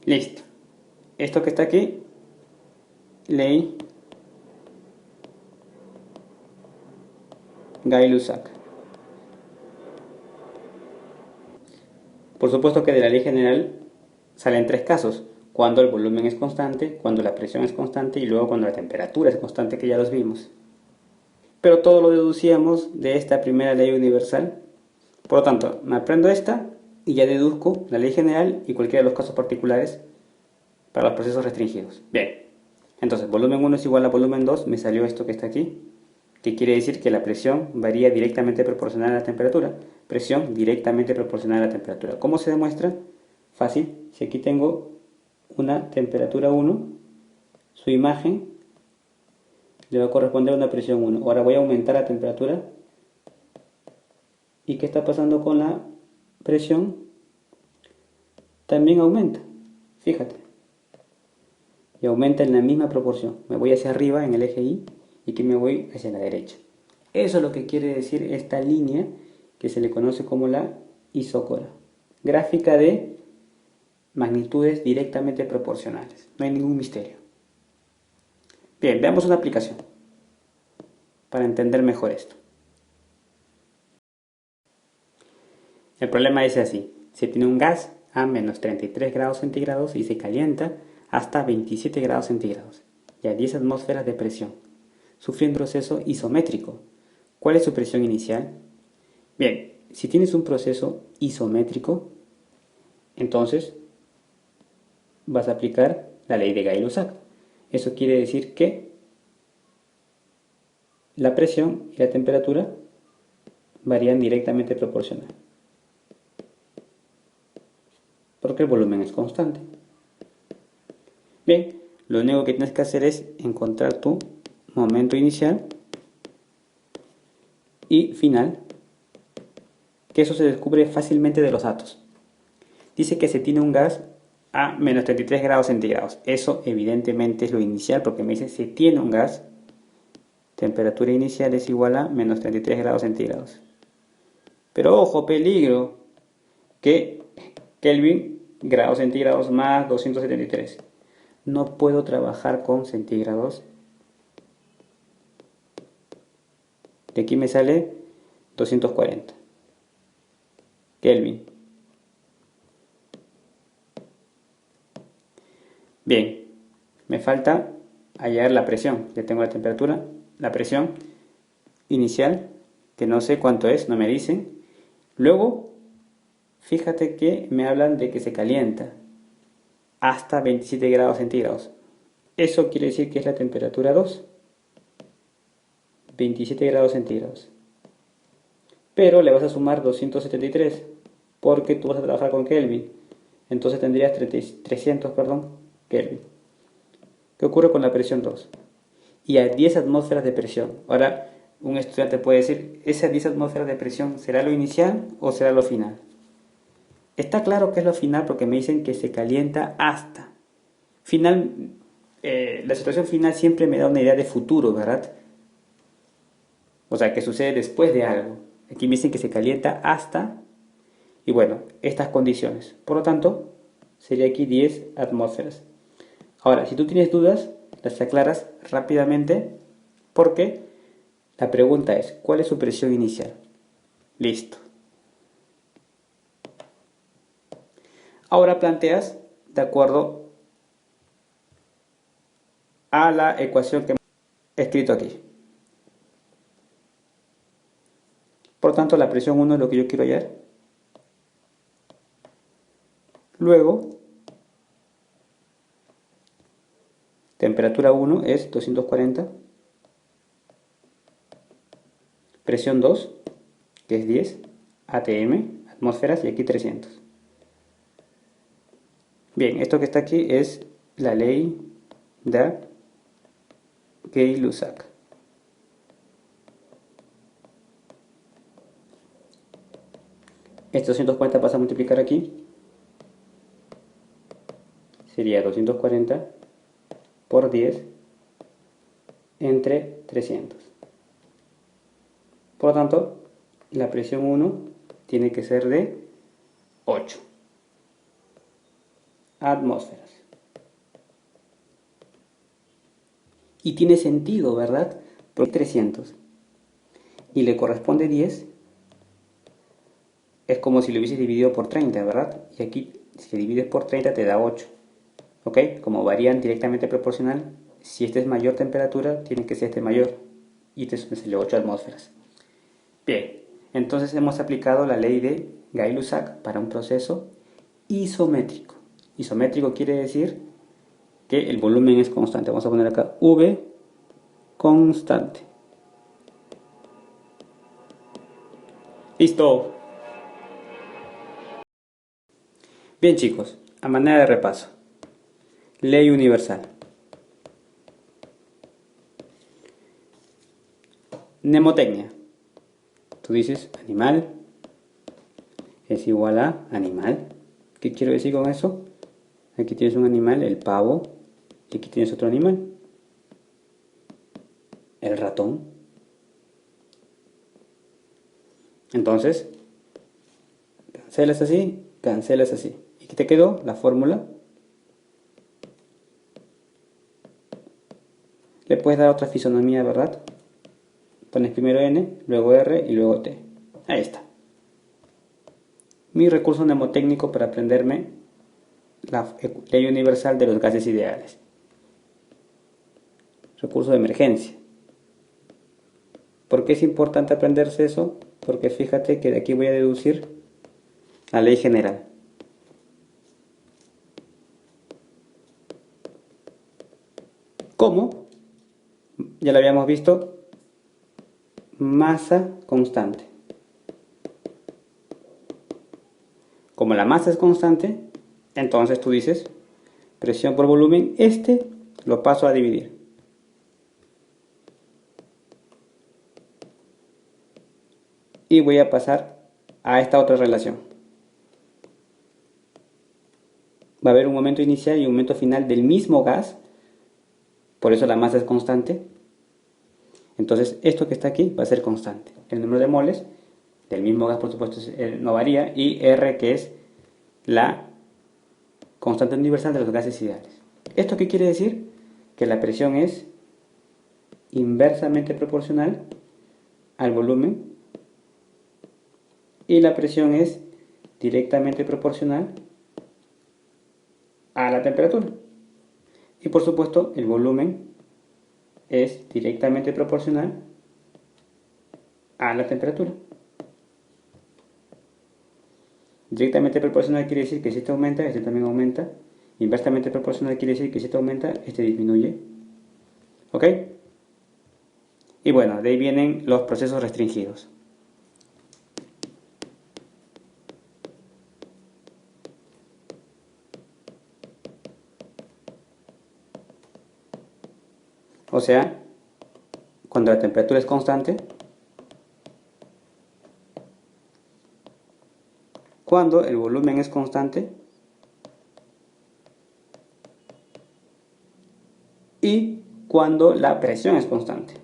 listo. Esto que está aquí, ley Gay-Lussac. Por supuesto que de la ley general salen tres casos: cuando el volumen es constante, cuando la presión es constante y luego cuando la temperatura es constante, que ya los vimos. Pero todo lo deducíamos de esta primera ley universal. Por lo tanto, me aprendo esta y ya deduzco la ley general y cualquiera de los casos particulares para los procesos restringidos. Bien, entonces volumen 1 es igual a volumen 2, me salió esto que está aquí, que quiere decir que la presión varía directamente proporcional a la temperatura. Presión directamente proporcional a la temperatura. ¿Cómo se demuestra? Fácil, si aquí tengo una temperatura 1, su imagen le va a corresponder a una presión 1. Ahora voy a aumentar la temperatura. ¿Y qué está pasando con la presión? También aumenta, fíjate. Y aumenta en la misma proporción. Me voy hacia arriba en el eje Y y que me voy hacia la derecha. Eso es lo que quiere decir esta línea que se le conoce como la isócora. Gráfica de magnitudes directamente proporcionales. No hay ningún misterio. Bien, veamos una aplicación para entender mejor esto. El problema dice así. Se tiene un gas a menos 33 grados centígrados y se calienta hasta 27 grados centígrados y a 10 atmósferas de presión. Sufre un proceso isométrico. ¿Cuál es su presión inicial? Bien, si tienes un proceso isométrico, entonces vas a aplicar la ley de Gay-Lussac. Eso quiere decir que la presión y la temperatura varían directamente proporcional, porque el volumen es constante. Bien, lo único que tienes que hacer es encontrar tu momento inicial y final, que eso se descubre fácilmente de los datos. Dice que se tiene un gas a menos 33 grados centígrados. Eso evidentemente es lo inicial, porque me dice se tiene un gas, temperatura inicial es igual a menos 33 grados centígrados. Pero ojo, peligro, que Kelvin, grados centígrados más 273. No puedo trabajar con centígrados. De aquí me sale 240 Kelvin. Bien, me falta hallar la presión. Ya tengo la temperatura, la presión inicial, que no sé cuánto es, no me dicen. Luego, fíjate que me hablan de que se calienta hasta 27 grados centígrados. Eso quiere decir que es la temperatura 2. 27 grados centígrados. Pero le vas a sumar 273, porque tú vas a trabajar con Kelvin. Entonces tendrías 300 Kelvin. ¿Qué ocurre con la presión 2? Y a 10 atmósferas de presión. Ahora, un estudiante puede decir, ¿esas 10 atmósferas de presión será lo inicial o será lo final? Está claro que es lo final porque me dicen que se calienta hasta. Final, la situación final siempre me da una idea de futuro, ¿verdad? O sea, que sucede después de algo. Aquí me dicen que se calienta hasta, y bueno, estas condiciones. Por lo tanto, sería aquí 10 atmósferas. Ahora, si tú tienes dudas, las aclaras rápidamente porque la pregunta es, ¿cuál es su presión inicial? Listo. Ahora planteas de acuerdo a la ecuación que he escrito aquí. Por tanto, la presión 1 es lo que yo quiero hallar. Luego, temperatura 1 es 240. Presión 2, que es 10, atm, atmósferas, y aquí 300. Bien, esto que está aquí es la ley de Gay-Lussac. Este 240 pasa a multiplicar aquí. Sería 240 por 10 entre 300. Por lo tanto, la presión 1 tiene que ser de 8 atmósferas. Y tiene sentido, ¿verdad? Porque 300 y le corresponde 10, es como si lo hubieses dividido por 30, ¿verdad? Y aquí, si divides por 30, te da 8. ¿Ok? Como varían directamente proporcional, si este es mayor temperatura, tiene que ser este mayor. Y este es 8 atmósferas. Bien, entonces hemos aplicado la ley de Gay-Lussac para un proceso isométrico. Isométrico quiere decir que el volumen es constante. Vamos a poner acá V constante. ¡Listo! Bien chicos, a manera de repaso. Ley universal. Mnemotecnia. Tú dices animal es igual a animal. ¿Qué quiero decir con eso? Aquí tienes un animal, el pavo, y aquí tienes otro animal, el ratón. Entonces, cancelas así. ¿Y qué te quedó? La fórmula. Le puedes dar otra fisonomía, ¿verdad? Pones primero N, luego R y luego T. Ahí está. Mi recurso mnemotécnico para aprenderme la ley universal de los gases ideales. Recurso de emergencia. ¿Por qué es importante aprenderse eso? Porque fíjate que de aquí voy a deducir la ley general. ¿Cómo? Ya lo habíamos visto. Masa constante. Como la masa es constante, entonces tú dices presión por volumen, lo paso a dividir. Y voy a pasar a esta otra relación. Va a haber un momento inicial y un momento final del mismo gas, por eso la masa es constante. Entonces esto que está aquí va a ser constante. El número de moles del mismo gas, por supuesto, no varía, y R, que es la constante universal de los gases ideales. ¿Esto qué quiere decir? Que la presión es inversamente proporcional al volumen y la presión es directamente proporcional a la temperatura. Y por supuesto el volumen es directamente proporcional a la temperatura. Directamente proporcional quiere decir que si este aumenta, este también aumenta. Inversamente proporcional quiere decir que si este aumenta, este disminuye. ¿Ok? Y bueno, de ahí vienen los procesos restringidos. O sea, cuando la temperatura es constante, cuando el volumen es constante y cuando la presión es constante.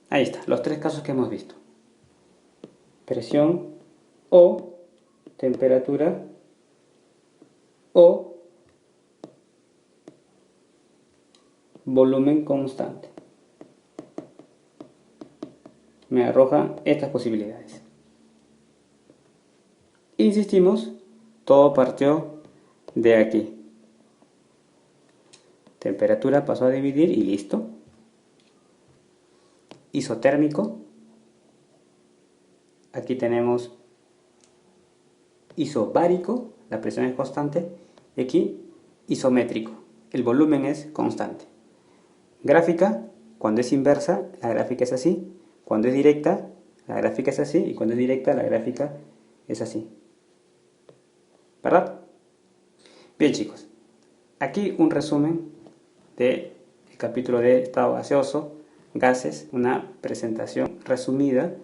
Ahí está, los tres casos que hemos visto. Presión o temperatura o volumen constante. Me arroja estas posibilidades. Insistimos, todo partió de aquí. Temperatura pasó a dividir y listo. Isotérmico. Aquí tenemos isobárico, la presión es constante. Y aquí isométrico, el volumen es constante. Gráfica, cuando es inversa, la gráfica es así. Cuando es directa, la gráfica es así. Y cuando es directa, la gráfica es así. ¿Verdad? Bien chicos, aquí un resumen del capítulo de estado gaseoso, gases, una presentación resumida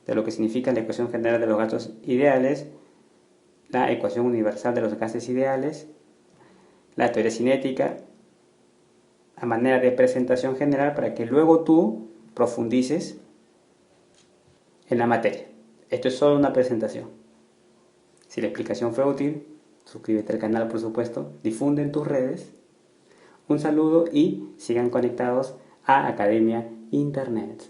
de lo que significa la ecuación general de los gases ideales, la ecuación universal de los gases ideales, la teoría cinética, a manera de presentación general para que luego tú profundices en la materia. Esto es solo una presentación. Si la explicación fue útil, suscríbete al canal por supuesto, difunde en tus redes. Un saludo y sigan conectados a Academia Internet.